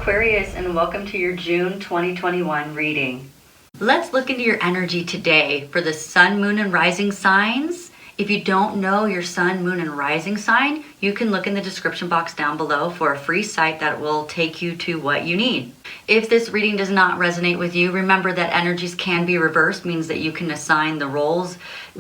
Aquarius, and welcome to your June 2021 reading. Let's look into your energy today for the sun, moon, and rising signs. If you don't know your sun, moon, and rising sign, you can look in the description box down below for a free site that will take you to what you need. If this reading does not resonate with you, remember that energies can be reversed, means that you can assign the roles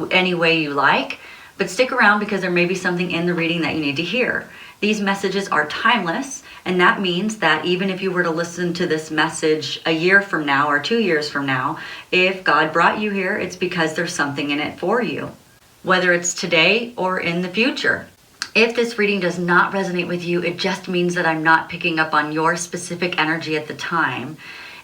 any way you like. But stick around because there may be something in the reading that you need to hear. These messages are timeless, and that means that even if you were to listen to this message a year from now or 2 years from now, if God brought you here, it's because there's something in it for you, whether it's today or in the future. If this reading does not resonate with you, it just means that I'm not picking up on your specific energy at the time.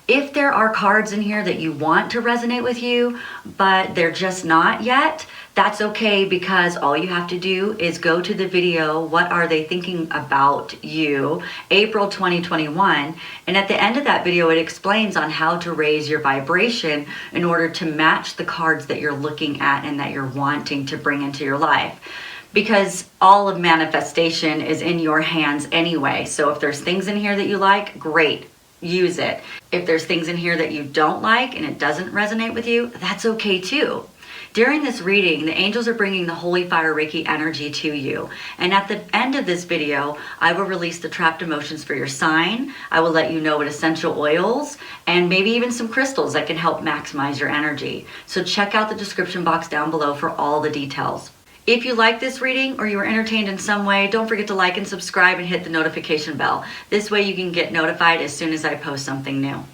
If there are cards in here that you want to resonate with you, but they're just not yet, that's okay, because all you have to do is go to the video, What Are They Thinking About You, April 2021, and at the end of that video, it explains on how to raise your vibration in order to match the cards that you're looking at and that you're wanting to bring into your life. Because all of manifestation is in your hands anyway. So if there's things in here that you like, great, use it. If there's things in here that you don't like and it doesn't resonate with you, that's okay too. During this reading, the angels are bringing the Holy Fire Reiki energy to you. And at the end of this video, I will release the trapped emotions for your sign. I will let you know what essential oils and maybe even some crystals that can help maximize your energy. So check out the description box down below for all the details. If you like this reading or you were entertained in some way, don't forget to like and subscribe and hit the notification bell. This way you can get notified as soon as I post something new.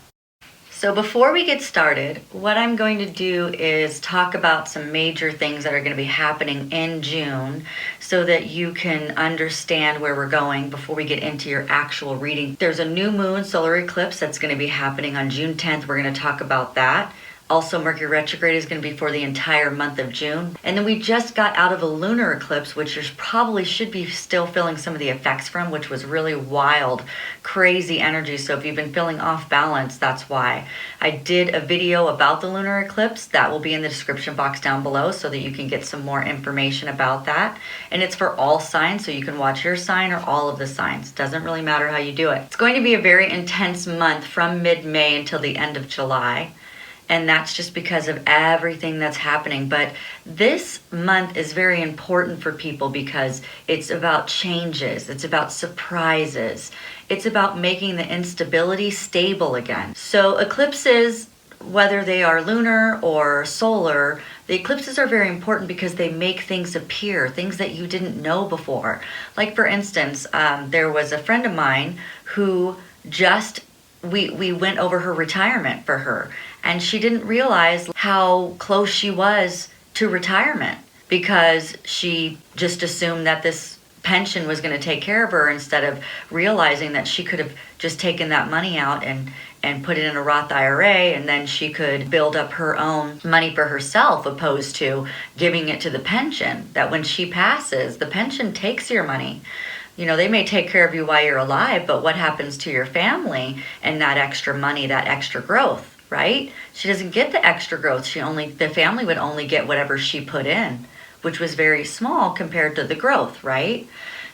So before we get started, what I'm going to do is talk about some major things that are going to be happening in June so that you can understand where we're going before we get into your actual reading. There's a new moon solar eclipse that's going to be happening on June 10th. We're going to talk about that. Also, Mercury Retrograde is going to be for the entire month of June. And then we just got out of a lunar eclipse, which you probably should be still feeling some of the effects from, which was really wild, crazy energy. So if you've been feeling off balance, that's why. I did a video about the lunar eclipse. That will be in the description box down below so that you can get some more information about that. And it's for all signs, so you can watch your sign or all of the signs. Doesn't really matter how you do it. It's going to be a very intense month from mid-May until the end of July. And that's just because of everything that's happening. But this month is very important for people because it's about changes. It's about surprises. It's about making the instability stable again. So eclipses, whether they are lunar or solar, the eclipses are very important because they make things appear, things that you didn't know before. Like for instance, there was a friend of mine who we went over her retirement for her, and she didn't realize how close she was to retirement because she just assumed that this pension was going to take care of her instead of realizing that she could have just taken that money out and put it in a Roth IRA, and then she could build up her own money for herself opposed to giving it to the pension. That when she passes, the pension takes your money. You know, they may take care of you while you're alive, but what happens to your family and that extra money, that extra growth, right? She doesn't get the extra growth. The family would only get whatever she put in, which was very small compared to the growth, right?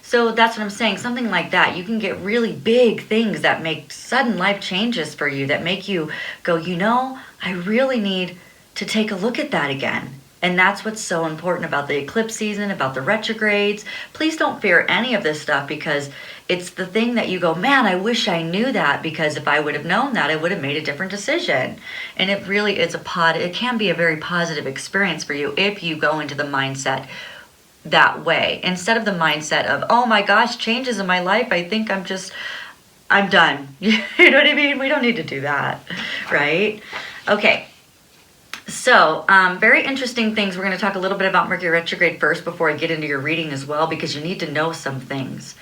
So that's what I'm saying. Something like that. You can get really big things that make sudden life changes for you, that make you go, you know, I really need to take a look at that again. And that's what's so important about the eclipse season, about the retrogrades. Please don't fear any of this stuff because it's the thing that you go, man, I wish I knew that, because if I would have known that, I would have made a different decision. And it really is it can be a very positive experience for you if you go into the mindset that way. Instead of the mindset of, oh my gosh, changes in my life, I think I'm done. You know what I mean? We don't need to do that, right? Okay. So, very interesting things. We're going to talk a little bit about Mercury Retrograde first before I get into your reading as well, because you need to know some things.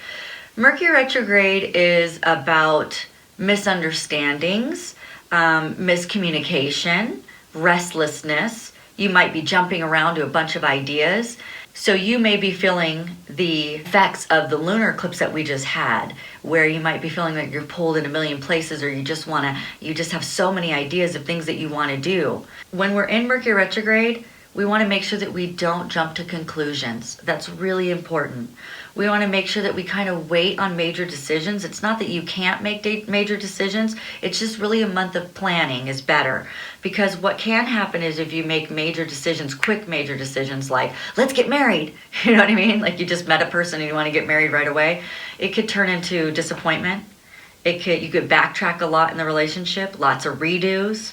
Mercury Retrograde is about misunderstandings, miscommunication, restlessness. You might be jumping around to a bunch of ideas. So you may be feeling the effects of the lunar eclipse that we just had, where you might be feeling like you're pulled in a million places, or you just have so many ideas of things that you want to do. When we're in Mercury retrograde, we want to make sure that we don't jump to conclusions. That's really important. We want to make sure that we kind of wait on major decisions. It's not that you can't make major decisions. It's just really a month of planning is better. Because what can happen is if you make major decisions, quick major decisions like, let's get married. You know what I mean? Like you just met a person and you want to get married right away. It could turn into disappointment. You could backtrack a lot in the relationship, lots of redos.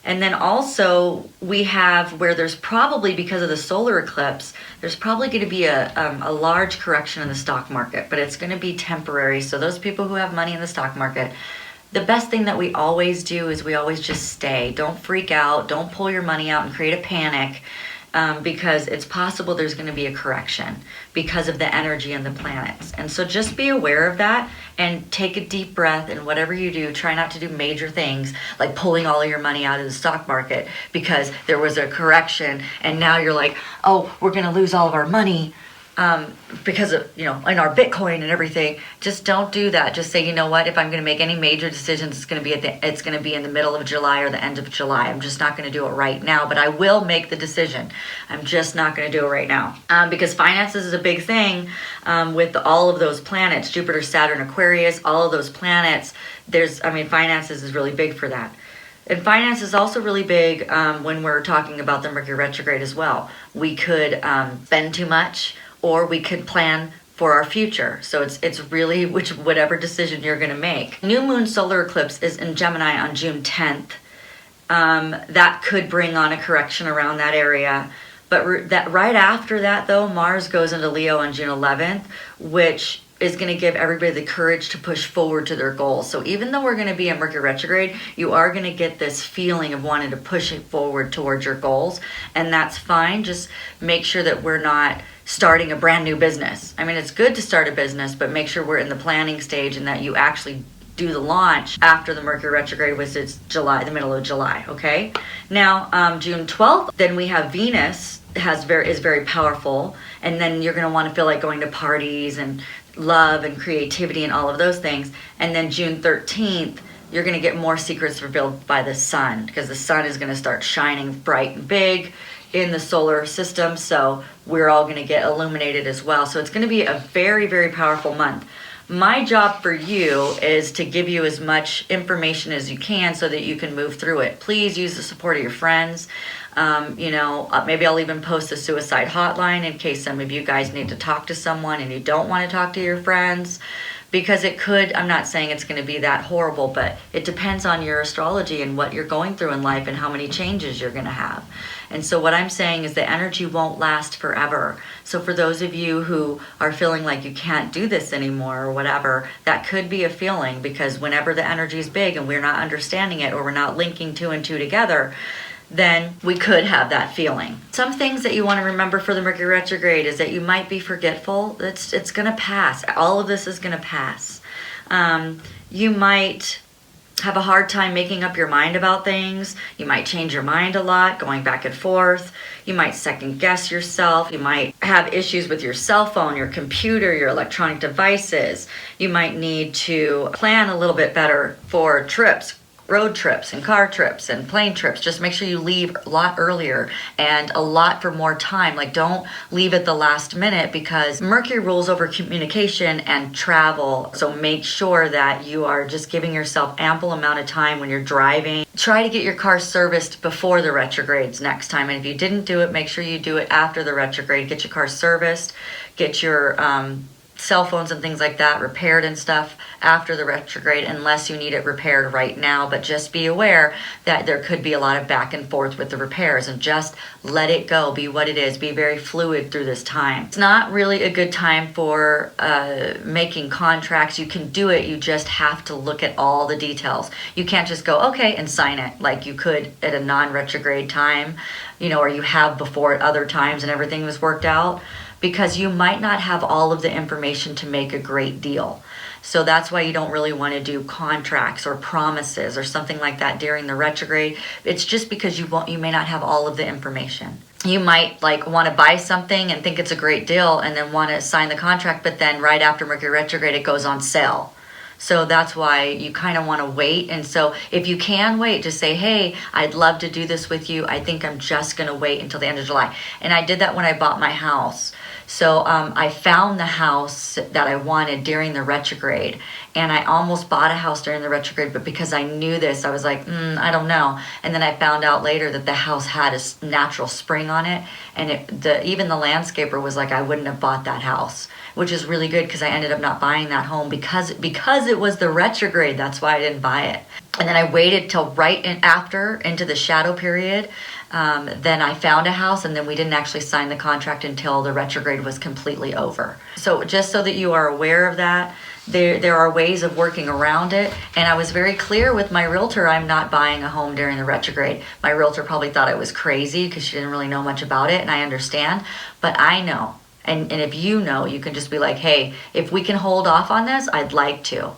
And then also we have where there's probably, because of the solar eclipse, there's probably going to be a large correction in the stock market, but it's going to be temporary. So those people who have money in the stock market, the best thing that we always do is we always just stay. Don't freak out. Don't pull your money out and create a panic. Because it's possible there's going to be a correction because of the energy and the planets. And so just be aware of that and take a deep breath, and whatever you do, try not to do major things like pulling all of your money out of the stock market because there was a correction and now you're like, oh, we're going to lose all of our money because of, in our Bitcoin and everything. Just don't do that. Just say, you know what, if I'm going to make any major decisions, it's going to be in the middle of July or the end of July. I'm just not going to do it right now, but I will make the decision. I'm just not going to do it right now. Because finances is a big thing with all of those planets, Jupiter, Saturn, Aquarius, all of those planets. Finances is really big for that. And finance is also really big when we're talking about the Mercury retrograde as well. We could spend too much, or we could plan for our future. So it's really whatever decision you're going to make. New moon solar eclipse is in Gemini on June 10th. That could bring on a correction around that area. But that right after that, though, Mars goes into Leo on June 11th, which is going to give everybody the courage to push forward to their goals. So even though we're going to be in Mercury retrograde, you are going to get this feeling of wanting to push it forward towards your goals. And that's fine. Just make sure that we're not starting a brand new business. It's good to start a business, but make sure we're in the planning stage and that you actually do the launch after the Mercury retrograde, which is July, the middle of July, okay? Now, June 12th, then we have Venus is very powerful, and then you're going to want to feel like going to parties and love and creativity and all of those things. And then June 13th, you're going to get more secrets revealed by the sun, because the sun is going to start shining bright and big in the solar system. So we're all going to get illuminated as well. So it's going to be a very, very powerful month. My job for you is to give you as much information as you can so that you can move through it. Please use the support of your friends. Maybe I'll even post a suicide hotline in case some of you guys need to talk to someone and you don't want to talk to your friends, because I'm not saying it's going to be that horrible, but it depends on your astrology and what you're going through in life and how many changes you're going to have. And so what I'm saying is the energy won't last forever. So for those of you who are feeling like you can't do this anymore or whatever, that could be a feeling, because whenever the energy is big and we're not understanding it, or we're not linking two and two together, then we could have that feeling. Some things that you want to remember for the Mercury retrograde is that you might be forgetful. It's going to pass. All of this is going to pass. You might have a hard time making up your mind about things. You might change your mind a lot, going back and forth. You might second guess yourself. You might have issues with your cell phone, your computer, your electronic devices. You might need to plan a little bit better for trips, road trips and car trips and plane trips. Just make sure you leave a lot earlier and a lot for more time. Like, don't leave at the last minute, because Mercury rules over communication and travel. So make sure that you are just giving yourself ample amount of time when you're driving. Try to get your car serviced before the retrogrades next time. And if you didn't do it, make sure you do it after the retrograde. Get your car serviced, get your cell phones and things like that repaired and stuff after the retrograde, unless you need it repaired right now. But just be aware that there could be a lot of back and forth with the repairs, and just let it go. Be what it is. Be very fluid through this time. It's not really a good time for making contracts. You can do it. You just have to look at all the details. You can't just go, okay, and sign it like you could at a non-retrograde time, or you have before at other times and everything was worked out, because you might not have all of the information to make a great deal. So that's why you don't really want to do contracts or promises or something like that during the retrograde. It's just because you may not have all of the information. You might want to buy something and think it's a great deal and then want to sign the contract, but then right after Mercury retrograde, it goes on sale. So that's why you kind of want to wait. And so if you can wait, just say, hey, I'd love to do this with you. I think I'm just going to wait until the end of July. And I did that when I bought my house. So I found the house that I wanted during the retrograde. And I almost bought a house during the retrograde, but because I knew this, I was like, I don't know. And then I found out later that the house had a natural spring on it. And even the landscaper was like, I wouldn't have bought that house, which is really good because I ended up not buying that home because it was the retrograde. That's why I didn't buy it. And then I waited till right after into the shadow period. Then I found a house, and then we didn't actually sign the contract until the retrograde was completely over. So just so that you are aware of that, there are ways of working around it. And I was very clear with my realtor, I'm not buying a home during the retrograde. My realtor probably thought I was crazy because she didn't really know much about it, and I understand, but I know. And if you know, you can just be like, hey, if we can hold off on this, I'd like to.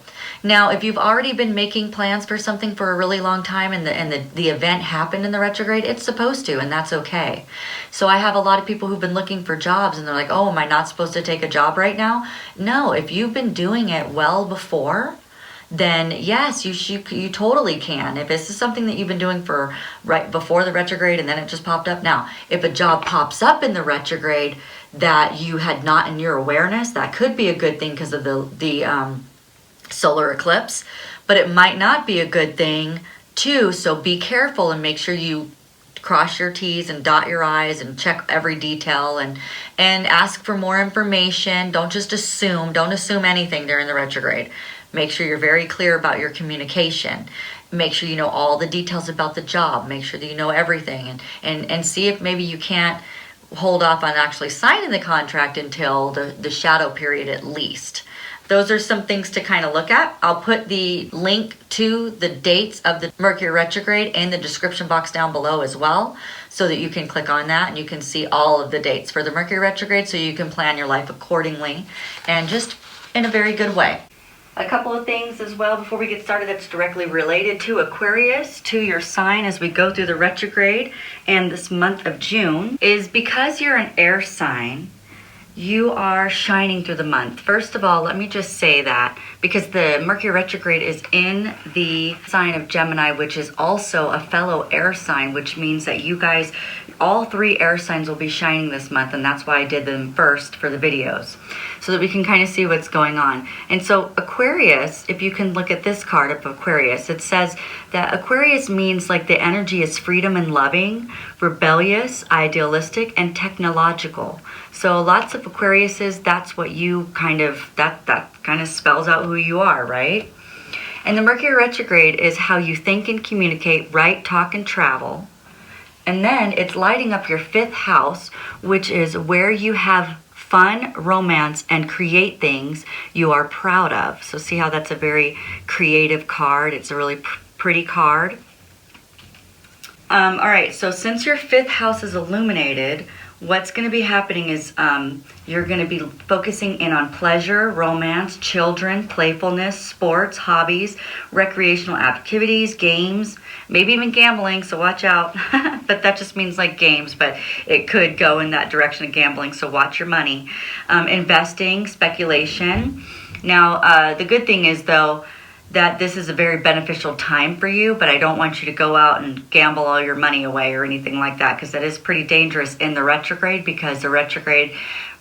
Now, if you've already been making plans for something for a really long time and the event happened in the retrograde, it's supposed to, and that's okay. So I have a lot of people who've been looking for jobs, and they're like, oh, am I not supposed to take a job right now? No, if you've been doing it well before, then yes, you totally can. If this is something that you've been doing for right before the retrograde and then it just popped up. Now, if a job pops up in the retrograde that you had not in your awareness, that could be a good thing because of the solar eclipse, but it might not be a good thing too. So be careful and make sure you cross your T's and dot your I's and check every detail and ask for more information. Don't just assume. Don't assume anything during the retrograde. Make sure you're very clear about your communication. Make sure you know all the details about the job. Make sure that you know everything and see if maybe you can't hold off on actually signing the contract until the shadow period at least. Those are some things to kind of look at. I'll put the link to the dates of the Mercury retrograde in the description box down below as well, so that you can click on that and you can see all of the dates for the Mercury retrograde so you can plan your life accordingly and just in a very good way. A couple of things as well before we get started that's directly related to Aquarius, to your sign as we go through the retrograde and this month of June, is because you're an air sign, you are shining through the month. First of all, let me just say that because the Mercury retrograde is in the sign of Gemini, which is also a fellow air sign, which means that you guys, all three air signs will be shining this month, and that's why I did them first for the videos, so that we can kind of see what's going on. And so Aquarius, if you can look at this card of Aquarius, it says that Aquarius means like the energy is freedom and loving, rebellious, idealistic, and technological. So lots of Aquariuses, that's what you that kind of spells out who you are, right? And the Mercury retrograde is how you think and communicate, write, talk, and travel. And then it's lighting up your 5th house, which is where you have fun, romance, and create things you are proud of. So see how that's a very creative card. It's a really pretty card. All right, so since your 5th house is illuminated, what's going to be happening is you're going to be focusing in on pleasure, romance, children, playfulness, sports, hobbies, recreational activities, games, maybe even gambling, so watch out. But that just means like games, but it could go in that direction of gambling, so watch your money. Investing, speculation. Now, the good thing is, though, that this is a very beneficial time for you, but I don't want you to go out and gamble all your money away or anything like that, because that is pretty dangerous in the retrograde, because the retrograde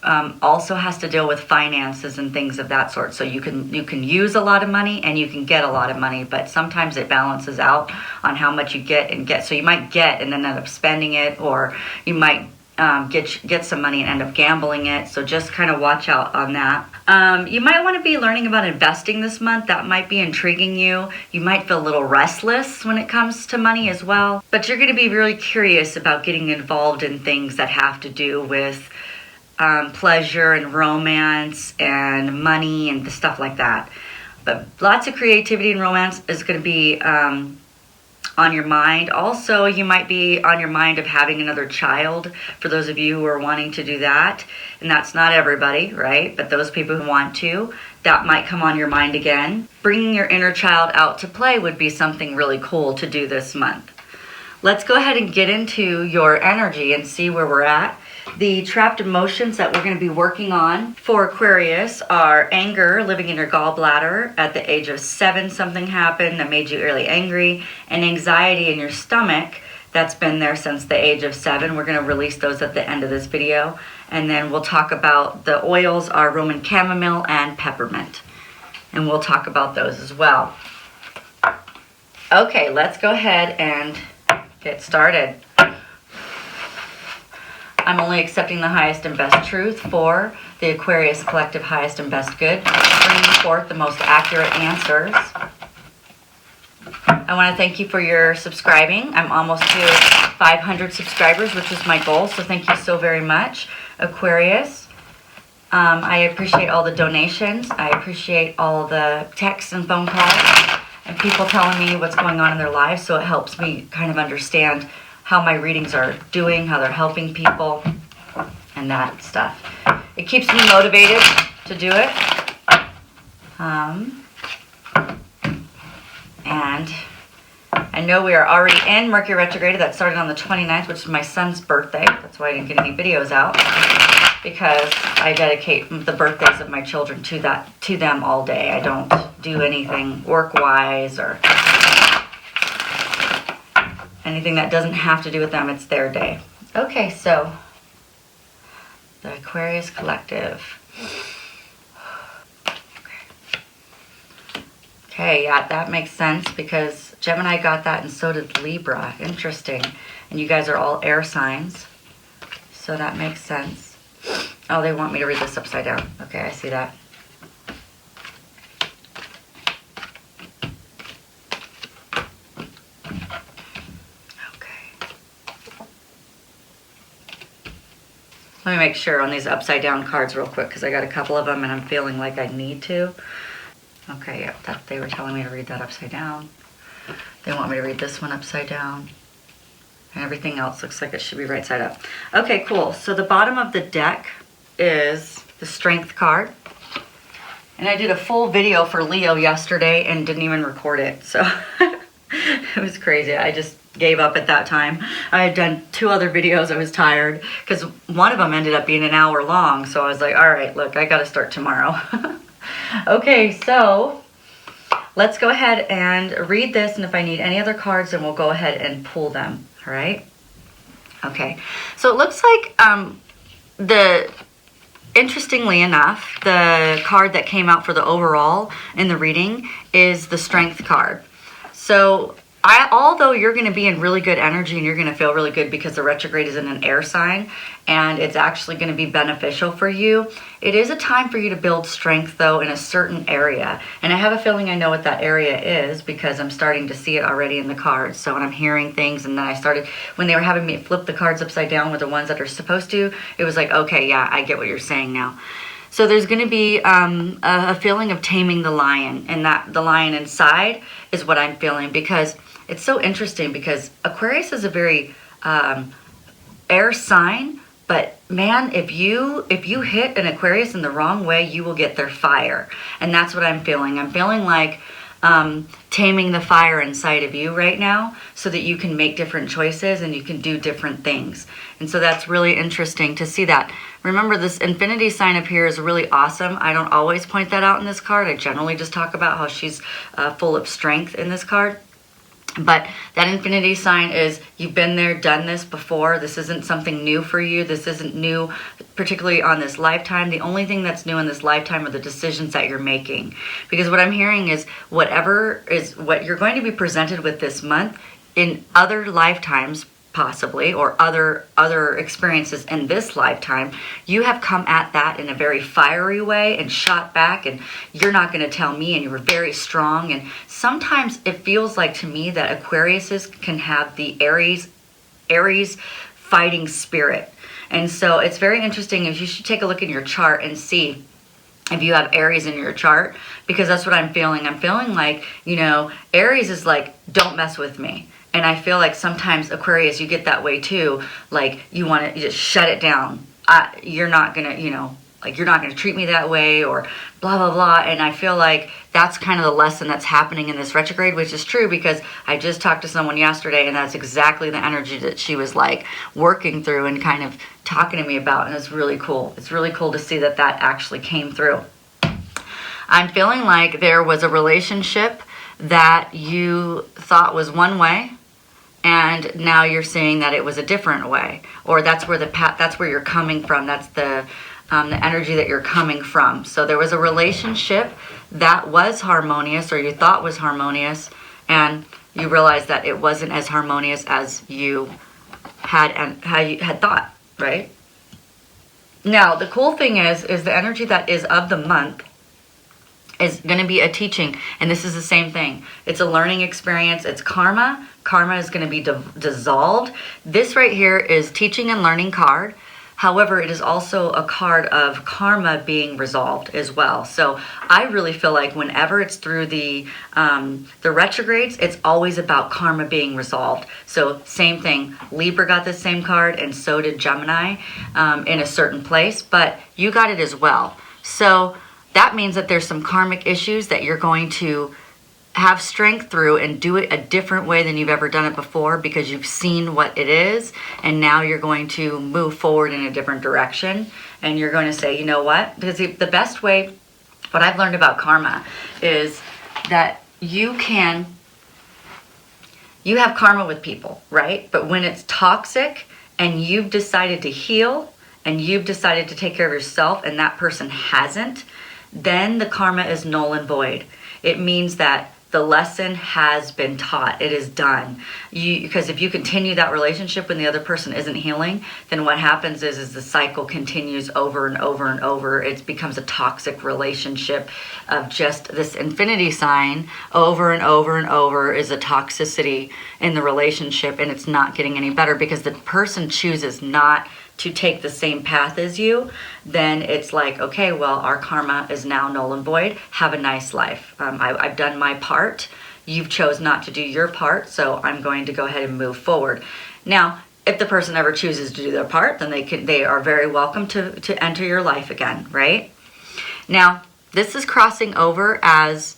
also has to deal with finances and things of that sort. So you can use a lot of money and you can get a lot of money, but sometimes it balances out on how much you get. So you might get and then end up spending it, or you might get some money and end up gambling it. So just kind of watch out on that. You might want to be learning about investing this month. That might be intriguing you. You might feel a little restless when it comes to money as well, but you're going to be really curious about getting involved in things that have to do with pleasure and romance and money and stuff like that. But lots of creativity and romance is going to be on your mind. Also, you might be on your mind of having another child, for those of you who are wanting to do that. And that's not everybody, right? But those people who want to, that might come on your mind again. Bringing your inner child out to play would be something really cool to do this month. Let's go ahead and get into your energy and see where we're at. The trapped emotions that we're going to be working on for Aquarius are anger, living in your gallbladder. At the age of 7, something happened that made you really angry, and anxiety in your stomach that's been there since the age of 7. We're going to release those at the end of this video. And then we'll talk about the oils are Roman chamomile and peppermint. And we'll talk about those as well. Okay, let's go ahead and get started. I'm only accepting the highest and best truth for the Aquarius Collective highest and best good, bringing forth the most accurate answers. I want to thank you for your subscribing. I'm almost to 500 subscribers, which is my goal, so thank you so very much, Aquarius. I appreciate all the donations. I appreciate all the texts and phone calls and people telling me what's going on in their lives, so it helps me kind of understand how my readings are doing, how they're helping people, and that stuff. It keeps me motivated to do it. And I know we are already in Mercury Retrograde. That started on the 29th, which is my son's birthday. That's why I didn't get any videos out, because I dedicate the birthdays of my children to them all day. I don't do anything work-wise or anything that doesn't have to do with them. It's their day. Okay, so the Aquarius Collective. Okay, yeah, that makes sense because Gemini got that and so did Libra. Interesting. And you guys are all air signs, so that makes sense. Oh, they want me to read this upside down. Okay, I see that. Let me make sure on these upside down cards real quick because I got a couple of them and I'm feeling like I need to. Okay, yep, they were telling me to read that upside down. They want me to read this one upside down. And everything else looks like it should be right side up. Okay, cool. So the bottom of the deck is the Strength card. And I did a full video for Leo yesterday and didn't even record it. So it was crazy. I just gave up at that time. I had done 2 other videos. I was tired because one of them ended up being an hour long. So I was like, all right, look, I got to start tomorrow. Okay, so let's go ahead and read this. And if I need any other cards, then we'll go ahead and pull them. All right. Okay. So it looks like interestingly enough, the card that came out for the overall in the reading is the Strength card. So although you're going to be in really good energy and you're going to feel really good because the retrograde is in an air sign and it's actually going to be beneficial for you, it is a time for you to build strength, though, in a certain area. And I have a feeling I know what that area is because I'm starting to see it already in the cards. So when I'm hearing things, and then when they were having me flip the cards upside down with the ones that are supposed to, it was like, okay, yeah, I get what you're saying now. So there's going to be a feeling of taming the lion, and that the lion inside is what I'm feeling, because it's so interesting because Aquarius is a very air sign, but man, if you hit an Aquarius in the wrong way, you will get their fire. And that's what I'm feeling. I'm feeling like taming the fire inside of you right now so that you can make different choices and you can do different things. And so that's really interesting to see that. Remember, this infinity sign up here is really awesome. I don't always point that out in this card. I generally just talk about how she's full of strength in this card. But that infinity sign is, you've been there, done this before. This isn't something new for you. This isn't new, particularly on this lifetime. The only thing that's new in this lifetime are the decisions that you're making. Because what I'm hearing is whatever is what you're going to be presented with this month in other lifetimes, possibly, or other experiences in this lifetime, you have come at that in a very fiery way and shot back, and you're not going to tell me, and you were very strong. And sometimes it feels like to me that Aquariuses can have the Aries fighting spirit. And so it's very interesting. If you should take a look in your chart and see if you have Aries in your chart, because that's what I'm feeling. I'm feeling like, Aries is like, don't mess with me. And I feel like sometimes Aquarius, you get that way too. Like, you want to just shut it down. You're not going to, like you're not going to treat me that way, or blah, blah, blah. And I feel like that's kind of the lesson that's happening in this retrograde, which is true because I just talked to someone yesterday and that's exactly the energy that she was like working through and kind of talking to me about. And it's really cool. It's really cool to see that that actually came through. I'm feeling like there was a relationship that you thought was one way, and now you're seeing that it was a different way, or that's where that's where you're coming from. That's the energy that you're coming from. So there was a relationship that was harmonious, or you thought was harmonious, and you realized that it wasn't as harmonious as you had and how you had thought, right? Now the cool thing is the energy that is of the month is going to be a teaching, and this is the same thing. It's a learning experience. It's karma. Karma is going to be dissolved. This right here is teaching and learning card. However, it is also a card of karma being resolved as well. So I really feel like whenever it's through the retrogrades, it's always about karma being resolved. So same thing. Libra got the same card, and so did Gemini in a certain place, but you got it as well. So that means that there's some karmic issues that you're going to have strength through and do it a different way than you've ever done it before, because you've seen what it is, and now you're going to move forward in a different direction. And you're going to say, you know what? Because the best way, what I've learned about karma is that you have karma with people, right? But when it's toxic and you've decided to heal and you've decided to take care of yourself and that person hasn't, then the karma is null and void. It means that the lesson has been taught. It is done. Because if you continue that relationship when the other person isn't healing, then what happens is the cycle continues over and over and over. It becomes a toxic relationship of just this infinity sign over and over and over is a toxicity in the relationship, and it's not getting any better because the person chooses not to take the same path as you. Then it's like, okay, well, our karma is now null and void. Have a nice life. I've done my part. You've chose not to do your part, so I'm going to go ahead and move forward. Now, if the person ever chooses to do their part, then they are very welcome to enter your life again, right? Now, this is crossing over as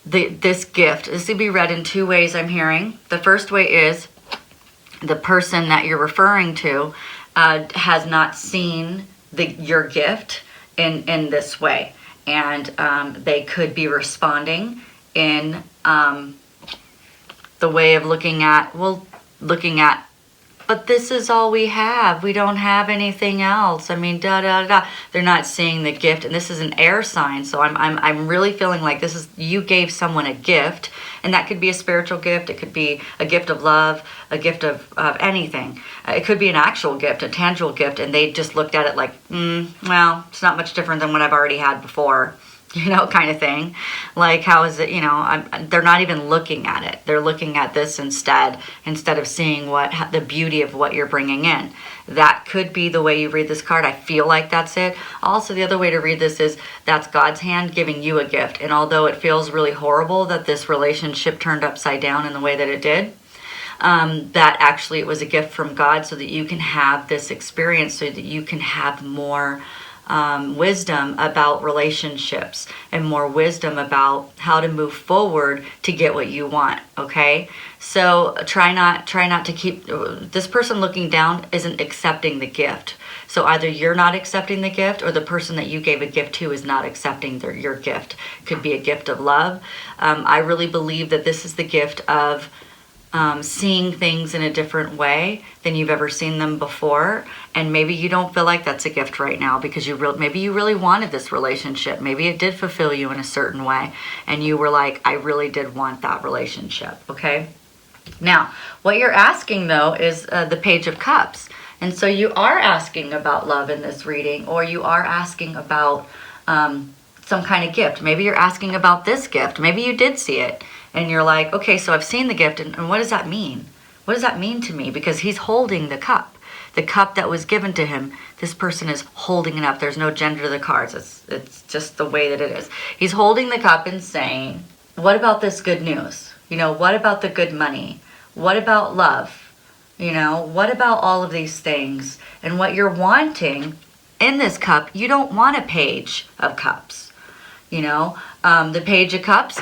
this gift. This will be read in two ways, I'm hearing. The first way is the person that you're referring to has not seen your gift in this way. And they could be responding in the way of looking at, but this is all we have. We don't have anything else. I mean, They're not seeing the gift, and this is an air sign. So I'm really feeling like this is, you gave someone a gift, and that could be a spiritual gift. It could be a gift of love, a gift of anything. It could be an actual gift, a tangible gift, and they just looked at it like, well, it's not much different than what I've already had before. Kind of thing. Like, how is it, they're not even looking at it. They're looking at this instead of seeing the beauty of what you're bringing in. That could be the way you read this card. I feel like that's it. Also, the other way to read this is that's God's hand giving you a gift. And although it feels really horrible that this relationship turned upside down in the way that it did, that actually it was a gift from God so that you can have this experience, so that you can have more wisdom about relationships and more wisdom about how to move forward to get what you want. Okay, so try not to keep this person looking down isn't accepting the gift. So either you're not accepting the gift, or the person that you gave a gift to is not accepting your gift. Could be a gift of love. I really believe that this is the gift of seeing things in a different way than you've ever seen them before. And maybe you don't feel like that's a gift right now because maybe you really wanted this relationship. Maybe it did fulfill you in a certain way, and you were like, I really did want that relationship. Okay, now what you're asking though is the Page of Cups. And so you are asking about love in this reading, or you are asking about some kind of gift. Maybe you're asking about this gift. Maybe you did see it and you're like, okay, so I've seen the gift, and what does that mean? What does that mean to me? Because he's holding the cup that was given to him. This person is holding it up. There's no gender to the cards. It's just the way that it is. He's holding the cup and saying, what about this good news? What about the good money? What about love? What about all of these things? And what you're wanting in this cup, you don't want a Page of Cups. You know, the Page of Cups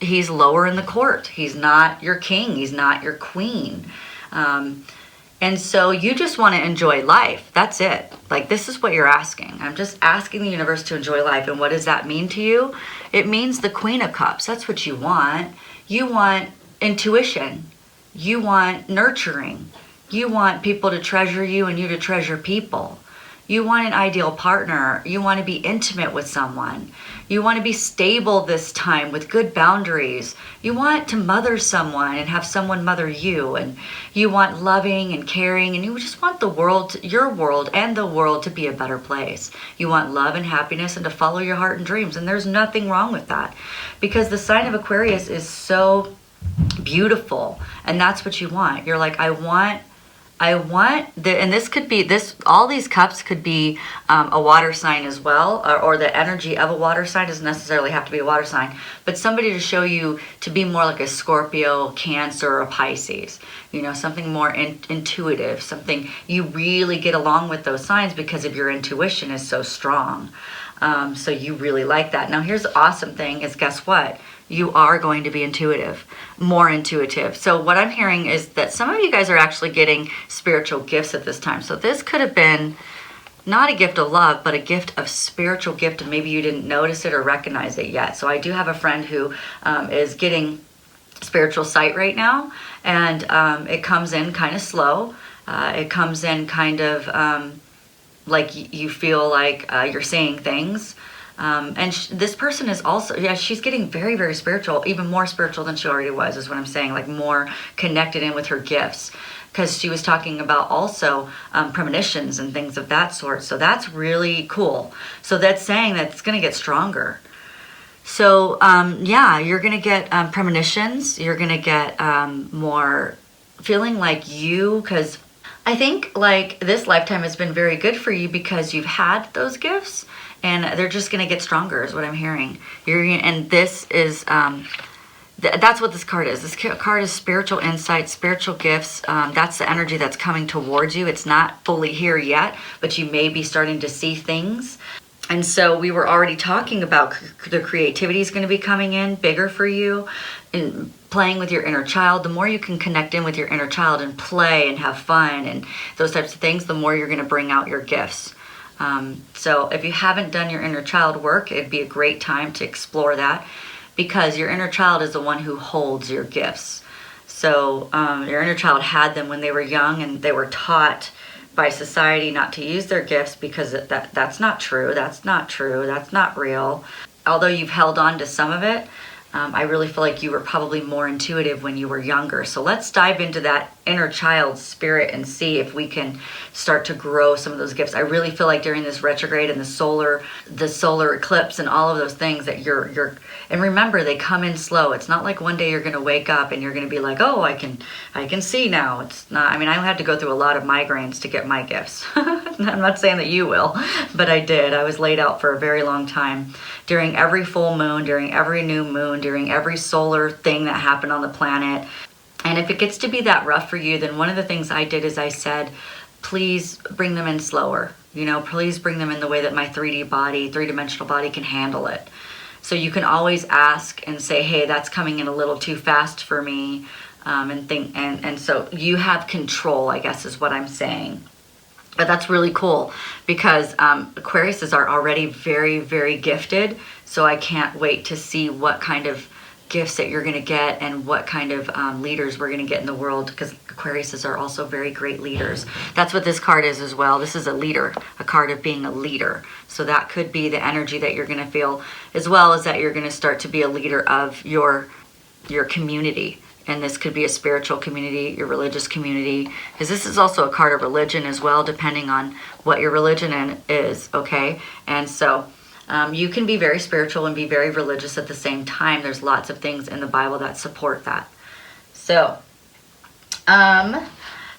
he's lower in the court. He's not your king. He's not your queen. And so you just want to enjoy life. That's it. Like, this is what you're asking. I'm just asking the universe to enjoy life. And what does that mean to you? It means the Queen of Cups. That's what you want. You want intuition. You want nurturing. You want people to treasure you and you to treasure people. You want an ideal partner. You want to be intimate with someone. You want to be stable this time with good boundaries. You want to mother someone and have someone mother you. And you want loving and caring. And you just want the world, your world and the world, to be a better place. You want love and happiness and to follow your heart and dreams. And there's nothing wrong with that, because the sign of Aquarius is so beautiful. And that's what you want. You're like, I want and this could be all these cups could be a water sign as well, or the energy of a water sign doesn't necessarily have to be a water sign, but somebody to show you to be more like a Scorpio, Cancer, or a Pisces, you know, something more intuitive, something you really get along with those signs because of your intuition is so strong. So you really like that. Now here's the awesome thing is, guess what? You are going to be intuitive, more intuitive. So what I'm hearing is that some of you guys are actually getting spiritual gifts at this time. So this could have been not a gift of love, but a gift of spiritual gift, and maybe you didn't notice it or recognize it yet. So I do have a friend who is getting spiritual sight right now, and it comes in kind of slow. It comes in kind of like you feel like you're seeing things. And this person is also, she's getting very, very spiritual, even more spiritual than she already was, is what I'm saying, like more connected in with her gifts, because she was talking about also premonitions and things of that sort. So that's really cool. So that's saying that it's going to get stronger. So you're going to get premonitions. You're going to get more feeling like you, because I think like this lifetime has been very good for you because you've had those gifts. And they're just going to get stronger is what I'm hearing. And this is, that's what this card is. This card is spiritual insight, spiritual gifts. That's the energy that's coming towards you. It's not fully here yet, but you may be starting to see things. And so we were already talking about the creativity is going to be coming in bigger for you. And playing with your inner child, the more you can connect in with your inner child and play and have fun and those types of things, the more you're going to bring out your gifts. So if you haven't done your inner child work, it'd be a great time to explore that, because your inner child is the one who holds your gifts. So your inner child had them when they were young, and they were taught by society not to use their gifts because that's not true. That's not true. That's not real. Although you've held on to some of it, I really feel like you were probably more intuitive when you were younger. So let's dive into that inner child spirit and see if we can start to grow some of those gifts. I really feel like during this retrograde and the solar eclipse and all of those things that you're and remember, they come in slow. It's not like one day you're going to wake up and you're going to be like, oh, I can see now. It's not. I mean, I had to go through a lot of migraines to get my gifts. I'm not saying that you will, but I did. I was laid out for a very long time. During every full moon, during every new moon, during every solar thing that happened on the planet. And if it gets to be that rough for you, then one of the things I did is I said, please bring them in slower. You know, please bring them in the way that my 3-dimensional body can handle it. So you can always ask and say, hey, that's coming in a little too fast for me. And so you have control, I guess is what I'm saying. But that's really cool because Aquariuses are already very, very gifted. So I can't wait to see what kind of gifts that you're going to get and what kind of leaders we're going to get in the world, because Aquariuses are also very great leaders. That's what this card is as well. This is a leader, a card of being a leader. So that could be the energy that you're going to feel, as well as that you're going to start to be a leader of your community. And this could be a spiritual community, your religious community, because this is also a card of religion as well, depending on what your religion is, okay? And so you can be very spiritual and be very religious at the same time. There's lots of things in the Bible that support that. So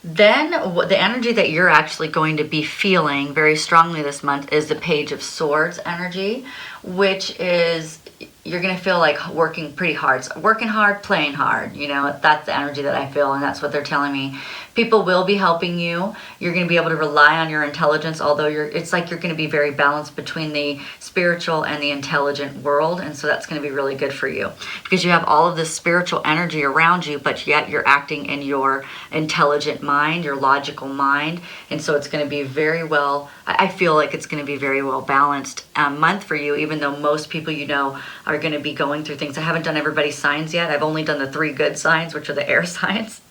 then the energy that you're actually going to be feeling very strongly this month is the Page of Swords energy, which is you're going to feel like working pretty hard. So working hard, playing hard, you know, that's the energy that I feel, and that's what they're telling me. People will be helping you. You're going to be able to rely on your intelligence, although it's like you're going to be very balanced between the spiritual and the intelligent world, and so that's going to be really good for you because you have all of this spiritual energy around you, but yet you're acting in your intelligent mind, your logical mind, and so it's going to be very well, I feel like it's going to be very well balanced month for you, even though most people you know are going to be going through things. I haven't done everybody's signs yet. I've only done the 3 good signs, which are the air signs.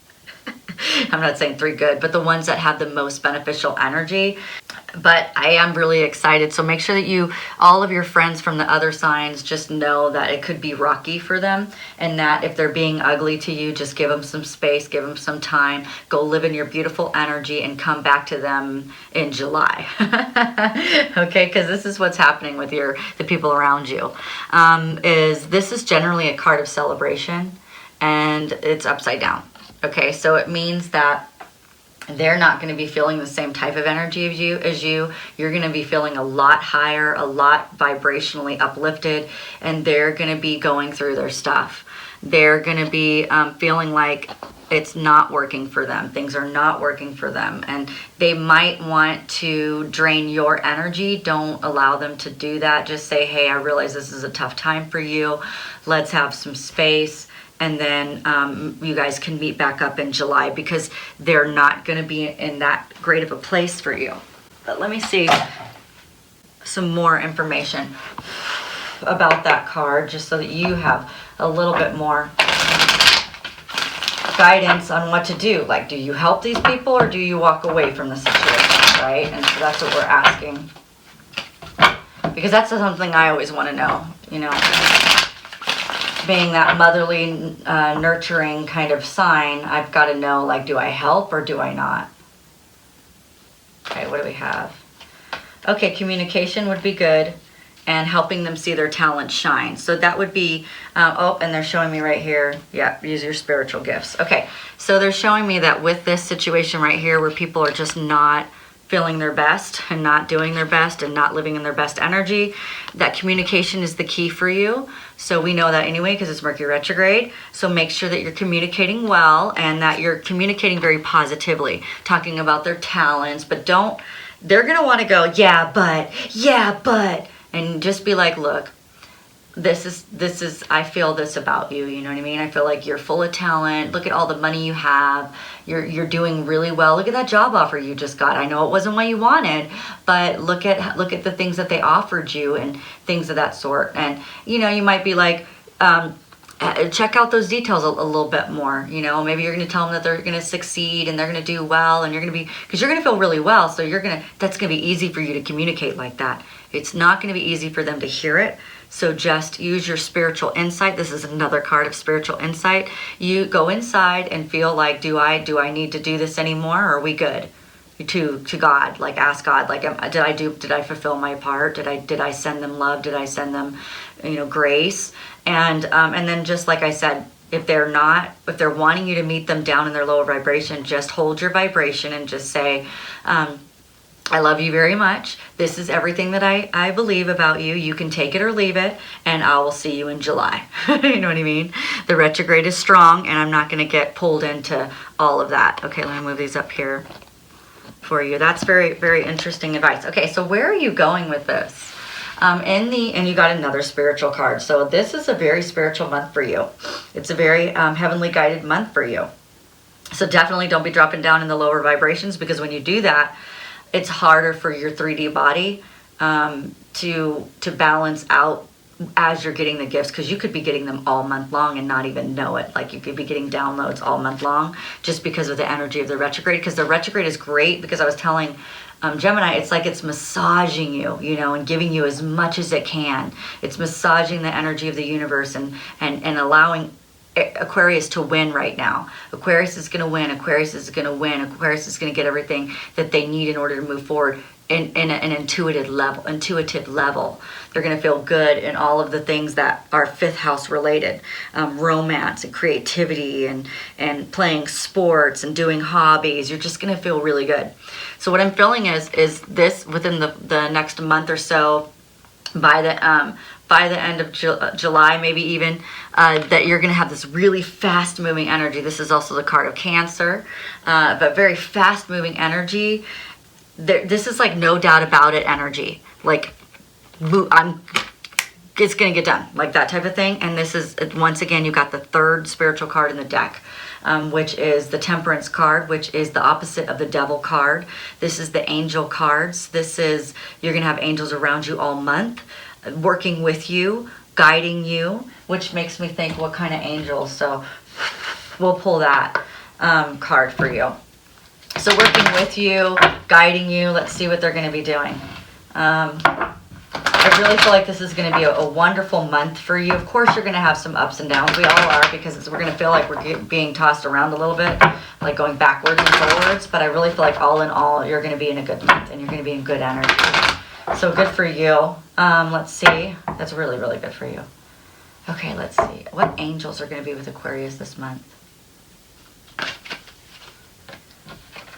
I'm not saying 3 good, but the ones that have the most beneficial energy. But I am really excited. So make sure that all of your friends from the other signs just know that it could be rocky for them, and that if they're being ugly to you, just give them some space, give them some time, go live in your beautiful energy and come back to them in July. Okay, because this is what's happening with the people around you. This is generally a card of celebration, and it's upside down. Okay, so it means that they're not going to be feeling the same type of energy as you. You're going to be feeling a lot higher, a lot vibrationally uplifted, and they're going to be going through their stuff. They're going to be feeling like it's not working for them. Things are not working for them, and they might want to drain your energy. Don't allow them to do that. Just say, hey, I realize this is a tough time for you. Let's have some space. And then you guys can meet back up in July, because they're not going to be in that great of a place for you. But let me see some more information about that card, just so that you have a little bit more guidance on what to do. Like, do you help these people or do you walk away from the situation, right? And so that's what we're asking, because that's something I always want to know, you know. Being that motherly, nurturing kind of sign, I've got to know, like, do I help or do I not? Okay, what do we have? Okay, communication would be good, and helping them see their talent shine. So that would be, and they're showing me right here, yeah, use your spiritual gifts. Okay, so they're showing me that with this situation right here, where people are just not feeling their best and not doing their best and not living in their best energy, that communication is the key for you. So we know that anyway, because it's Mercury retrograde. So make sure that you're communicating well, and that you're communicating very positively, talking about their talents, but they're going to want to go, yeah, but, and just be like, look, this is, I feel this about you, you know what I mean? I feel like you're full of talent. Look at all the money you have. You're doing really well. Look at that job offer you just got. I know it wasn't what you wanted, but look at the things that they offered you and things of that sort. And, you know, you might be like, check out those details a little bit more. You know, maybe you're going to tell them that they're going to succeed and they're going to do well, and you're going to be, because you're going to feel really well. So that's going to be easy for you to communicate like that. It's not going to be easy for them to hear it. So just use your spiritual insight. This is another card of spiritual insight. You go inside and feel like, do I need to do this anymore? Or are we good? To God, like ask God, like, did I fulfill my part? Did I send them love? Did I send them, you know, grace? And then just like I said, if they're wanting you to meet them down in their lower vibration, just hold your vibration and just say, I love you very much. This is everything that I believe about you. You can take it or leave it, and I will see you in July. You know what I mean? The retrograde is strong, and I'm not going to get pulled into all of that. Okay, let me move these up here for you. That's very, very interesting advice. Okay, so where are you going with this? And you got another spiritual card. So this is a very spiritual month for you. It's a very heavenly guided month for you. So definitely don't be dropping down in the lower vibrations, because when you do that, it's harder for your 3D body to balance out as you're getting the gifts, because you could be getting them all month long and not even know it. Like, you could be getting downloads all month long just because of the energy of the retrograde. Because the retrograde is great, because I was telling Gemini, it's like it's massaging you, you know, and giving you as much as it can. It's massaging the energy of the universe and allowing Aquarius to win right now. Aquarius is going to win. Aquarius is going to win. Aquarius is going to get everything that they need in order to move forward in an intuitive level. They're going to feel good in all of the things that are 5th house related, romance and creativity and playing sports and doing hobbies. You're just going to feel really good. So what I'm feeling is this within the next month or so, by by the end of July, maybe even, that you're going to have this really fast moving energy. This is also the card of Cancer, but very fast moving energy. This is like no doubt about it energy. Like, it's going to get done, like that type of thing. And this is, once again, you got the third spiritual card in the deck, which is the Temperance card, which is the opposite of the Devil card. This is the angel cards. This is, you're going to have angels around you all month, working with you, guiding you, which makes me think, what kind of angels? So we'll pull that card for you. So working with you, guiding you, let's see what they're going to be doing. I really feel like this is going to be a wonderful month for you. Of course, you're going to have some ups and downs. We all are, because we're going to feel like we're being tossed around a little bit, like going backwards and forwards. But I really feel like all in all, you're going to be in a good month and you're going to be in good energy. So good for you. Let's see. That's really, really good for you. Okay, let's see. What angels are going to be with Aquarius this month?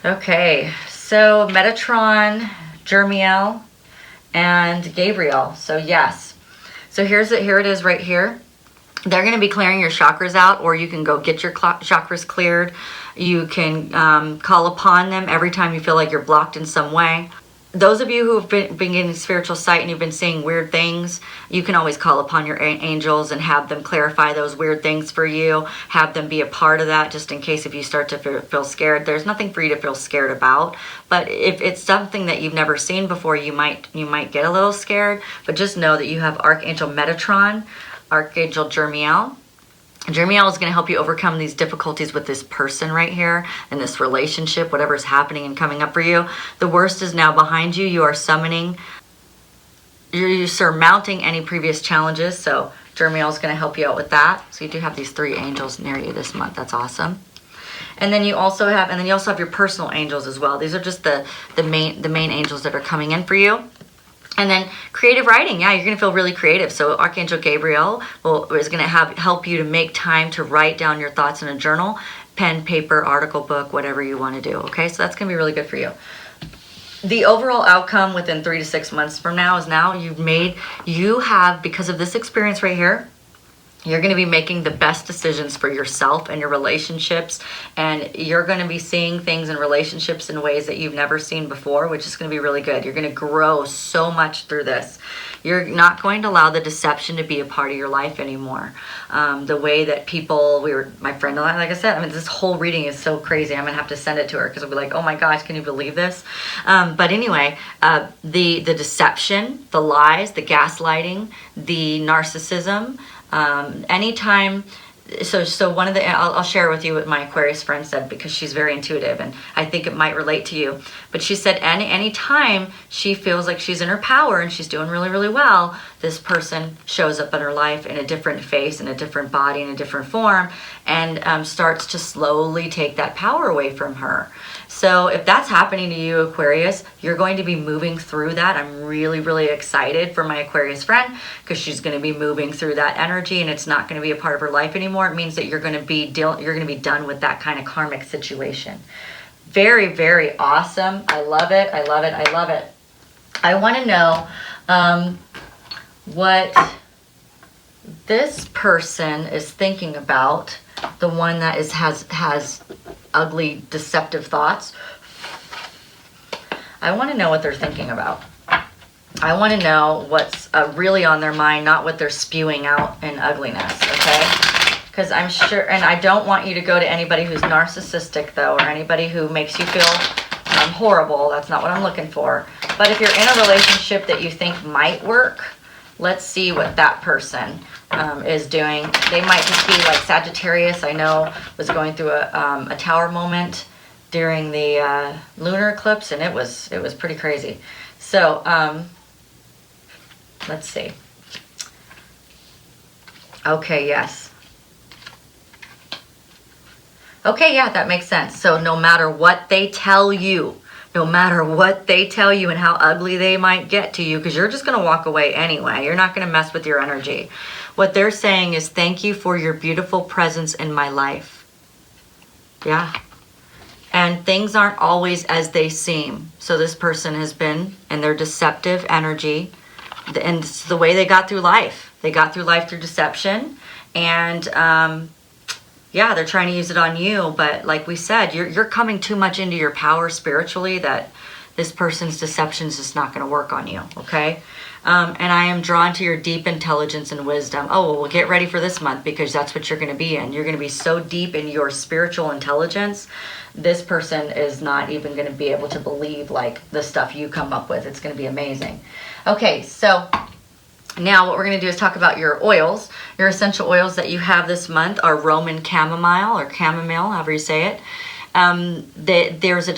Okay, so Metatron, Jermiel, and Gabriel. So yes. So here it is right here. They're going to be clearing your chakras out, or you can go get your chakras cleared. You can call upon them every time you feel like you're blocked in some way. Those of you who have been getting spiritual sight and you've been seeing weird things, you can always call upon your angels and have them clarify those weird things for you. Have them be a part of that, just in case if you start to feel scared. There's nothing for you to feel scared about. But if it's something that you've never seen before, you might get a little scared. But just know that you have Archangel Metatron, Archangel Jermiel. Jermiel is going to help you overcome these difficulties with this person right here in this relationship, whatever's happening and coming up for you. The worst is now behind you. You are summoning, you're surmounting any previous challenges. So Jermiel is going to help you out with that. So you do have these 3 angels near you this month. That's awesome. And then you also have your personal angels as well. These are just the main angels that are coming in for you. And then creative writing, yeah, you're going to feel really creative. So Archangel Gabriel is going to help you to make time to write down your thoughts in a journal, pen, paper, article, book, whatever you want to do, okay? So that's going to be really good for you. The overall outcome within 3 to 6 months from now is you have, because of this experience right here, you're going to be making the best decisions for yourself and your relationships, and you're going to be seeing things in relationships in ways that you've never seen before, which is going to be really good. You're going to grow so much through this. You're not going to allow the deception to be a part of your life anymore. The way that my friend, like I said, this whole reading is so crazy. I'm going to have to send it to her because I'll be like, oh my gosh, can you believe this? But anyway, the deception, the lies, the gaslighting, the narcissism, anytime. So one of the, I'll share with you what my Aquarius friend said, because she's very intuitive and I think it might relate to you. But she said any time she feels like she's in her power and she's doing really, really well, this person shows up in her life in a different face, in a different body, in a different form, and starts to slowly take that power away from her. So if that's happening to you, Aquarius, you're going to be moving through that. I'm really, really excited for my Aquarius friend, because she's going to be moving through that energy and it's not going to be a part of her life anymore. It means that you're going to be done with that kind of karmic situation. Very, very awesome. I love it. I love it. I love it. I want to know what this person is thinking about, the one that has ugly, deceptive thoughts. I want to know what they're thinking about. I want to know what's really on their mind, not what they're spewing out in ugliness, okay? Because I'm sure, and I don't want you to go to anybody who's narcissistic, though, or anybody who makes you feel horrible. That's not what I'm looking for. But if you're in a relationship that you think might work, let's see what that person is doing. They might just be like Sagittarius, I know, was going through a tower moment during the lunar eclipse, and it was pretty crazy. So let's see. Okay, yes. Okay, yeah, that makes sense. So no matter what they tell you, and how ugly they might get to you, because you're just going to walk away anyway. You're not going to mess with your energy. What they're saying is, thank you for your beautiful presence in my life. Yeah. And things aren't always as they seem. So this person has been in their deceptive energy, and it's the way they got through life. They got through life through deception, and yeah, they're trying to use it on you. But like we said, you're coming too much into your power spiritually that this person's deception is just not going to work on you, okay? And I am drawn to your deep intelligence and wisdom. Oh, well, get ready for this month, because that's what you're going to be in. You're going to be so deep in your spiritual intelligence, this person is not even going to be able to believe like the stuff you come up with. It's going to be amazing. Okay, so now what we're going to do is talk about your oils. Your essential oils that you have this month are Roman chamomile, or chamomile, however you say it. There's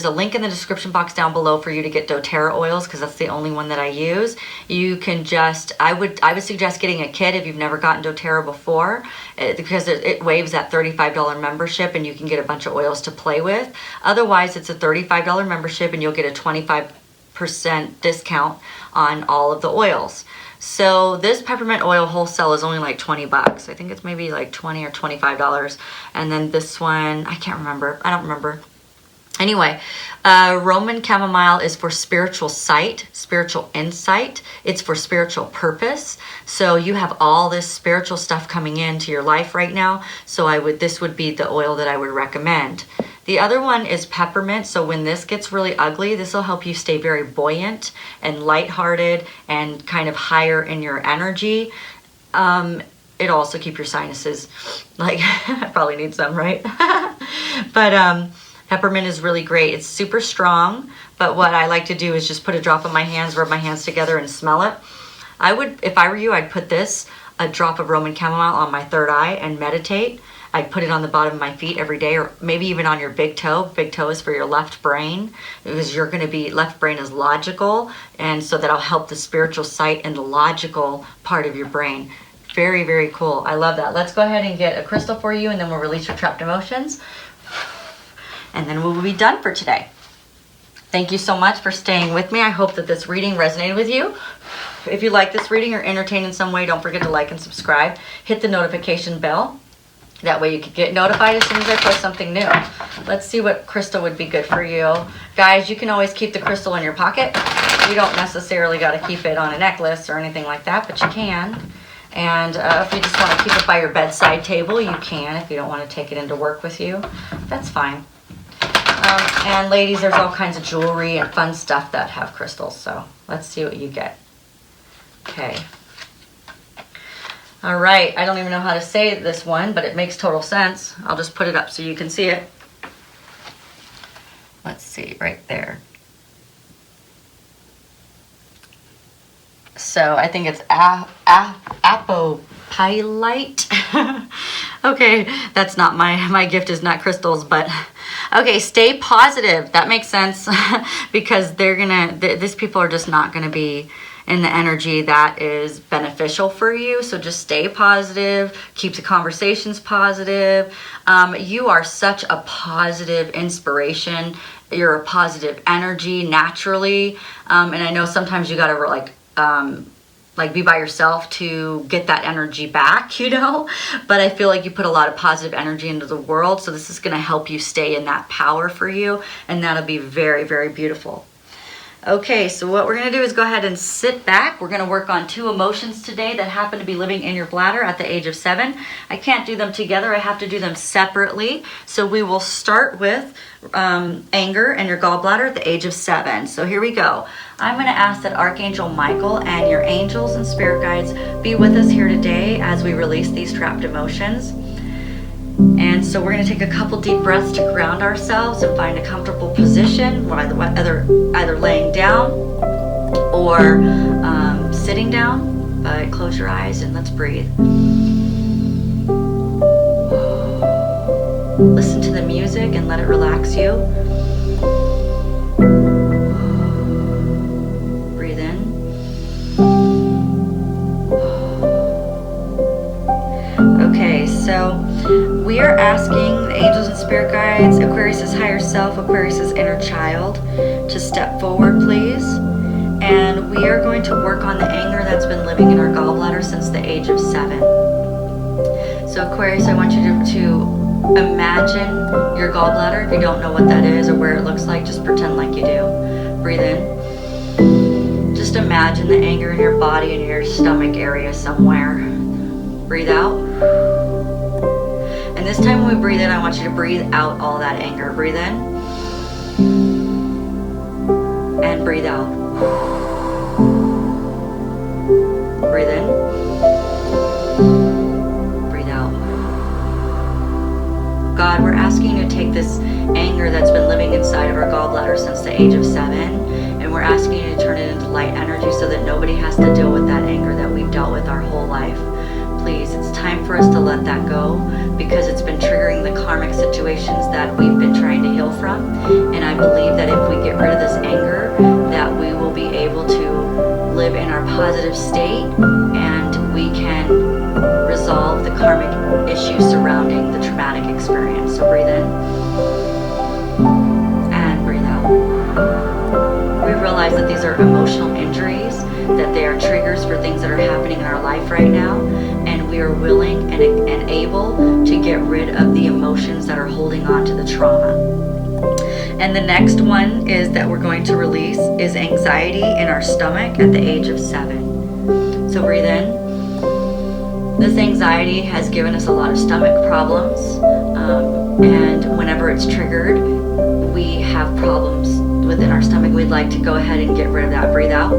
a link in the description box down below for you to get Doterra Oils, because that's the only one that I use. You can just, I would suggest getting a kit if you've never gotten Doterra before, because it waives that $35 membership and you can get a bunch of oils to play with. Otherwise, it's a $35 membership and you'll get a 25% discount on all of the oils. So this peppermint oil wholesale is only like 20 bucks. I think it's maybe like 20 or $25. And then this one, I can't remember. I don't remember. Anyway, Roman chamomile is for spiritual sight, spiritual insight. It's for spiritual purpose. So you have all this spiritual stuff coming into your life right now. So this would be the oil that I would recommend. The other one is peppermint. So when this gets really ugly, this will help you stay very buoyant and lighthearted and kind of higher in your energy. It'll also keep your sinuses, like, I probably need some, right? But peppermint is really great. It's super strong, but what I like to do is just put a drop on my hands, rub my hands together and smell it. If I were you, I'd put a drop of Roman chamomile on my third eye and meditate. I'd put it on the bottom of my feet every day, or maybe even on your big toe. Big toe is for your left brain, because left brain is logical, and so that'll help the spiritual sight and the logical part of your brain. Very, very cool. I love that. Let's go ahead and get a crystal for you, and then we'll release your trapped emotions. And then we'll be done for today. Thank you so much for staying with me. I hope that this reading resonated with you. If you like this reading or entertained in some way, don't forget to like and subscribe. Hit the notification bell. That way you can get notified as soon as I post something new. Let's see what crystal would be good for you. Guys, you can always keep the crystal in your pocket. You don't necessarily got to keep it on a necklace or anything like that, but you can. And if you just want to keep it by your bedside table, you can. If you don't want to take it into work with you, that's fine. And ladies, there's all kinds of jewelry and fun stuff that have crystals. So let's see what you get. Okay. All right, I don't even know how to say this one, but it makes total sense. I'll just put it up so you can see it. Let's see, right there. So I think it's apopylite. Okay, that's not my gift is not crystals, but okay, stay positive. That makes sense because these people are just not gonna be in the energy that is beneficial for you. So just stay positive, keep the conversations positive. You are such a positive inspiration. You're a positive energy naturally. And I know sometimes you gotta like be by yourself to get that energy back, you know, but I feel like you put a lot of positive energy into the world. So this is gonna help you stay in that power for you. And that'll be very, very beautiful. Okay, so what we're going to do is go ahead and sit back. We're going to work on 2 emotions today that happen to be living in your bladder at the age of 7. I can't do them together. I have to do them separately. So we will start with anger and your gallbladder at the age of 7. So here we go. I'm going to ask that Archangel Michael and your angels and spirit guides be with us here today as we release these trapped emotions. And so we're going to take a couple deep breaths to ground ourselves and find a comfortable position, either laying down or sitting down. But close your eyes and let's breathe. Listen to the music and let it relax you. Breathe in. Okay, so we are asking the angels and spirit guides, Aquarius' higher self, Aquarius' inner child, to step forward, please. And we are going to work on the anger that's been living in our gallbladder since the age of 7. So Aquarius, I want you to imagine your gallbladder. If you don't know what that is or where it looks like, just pretend like you do. Breathe in. Just just imagine the anger in your body and your stomach area somewhere. Breathe out. And this time when we breathe in, I want you to breathe out all that anger. Breathe in. And breathe out. Breathe in. Breathe out. God, we're asking you to take this anger that's been living inside of our gallbladder since the age of 7, and we're asking you to turn it into light energy so that nobody has to deal with that anger that we've dealt with our whole life. Please, it's time for us to let that go, because it's been triggering the karmic situations that we've been trying to heal from. And I believe that if we get rid of this anger, that we will be able to live in our positive state, and we can resolve the karmic issues surrounding the traumatic experience. So breathe in and breathe out. We realize that these are emotional injuries, that they are triggers for things that are happening in our life right now, and we are willing and able to get rid of the emotions that are holding on to the trauma. And the next one is that we're going to release is anxiety in our stomach at the age of 7. So breathe in. This anxiety has given us a lot of stomach problems, and whenever it's triggered, we have problems within our stomach. We'd like to go ahead and get rid of that. Breathe out.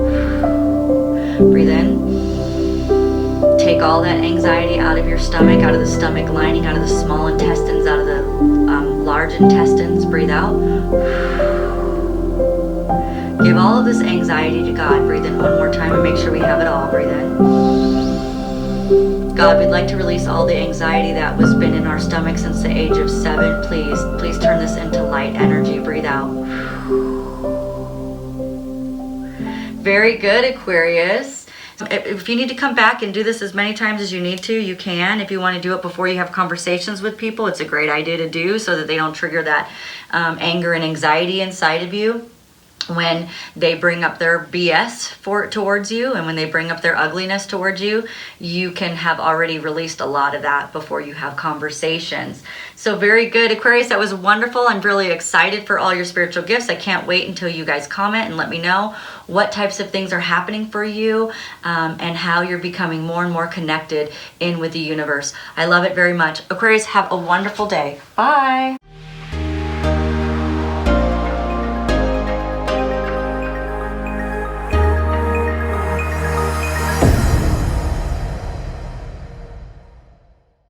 Breathe in. Take all that anxiety out of your stomach, out of the stomach lining, out of the small intestines, out of the large intestines. Breathe out. Give all of this anxiety to God. Breathe in one more time and make sure we have it all. Breathe in. God, we'd like to release all the anxiety that was been in our stomach since the age of 7. Please turn this into light energy. Breathe out. Very good, Aquarius. If you need to come back and do this as many times as you need to, you can. If you want to do it before you have conversations with people, it's a great idea to do so that they don't trigger that anger and anxiety inside of you when they bring up their BS towards you, and when they bring up their ugliness towards you. You can have already released a lot of that before you have conversations. So very good, Aquarius. That was wonderful. I'm really excited for all your spiritual gifts. I can't wait until you guys comment and let me know what types of things are happening for you, and how you're becoming more and more connected in with the universe. I love it very much. Aquarius, have a wonderful day. Bye.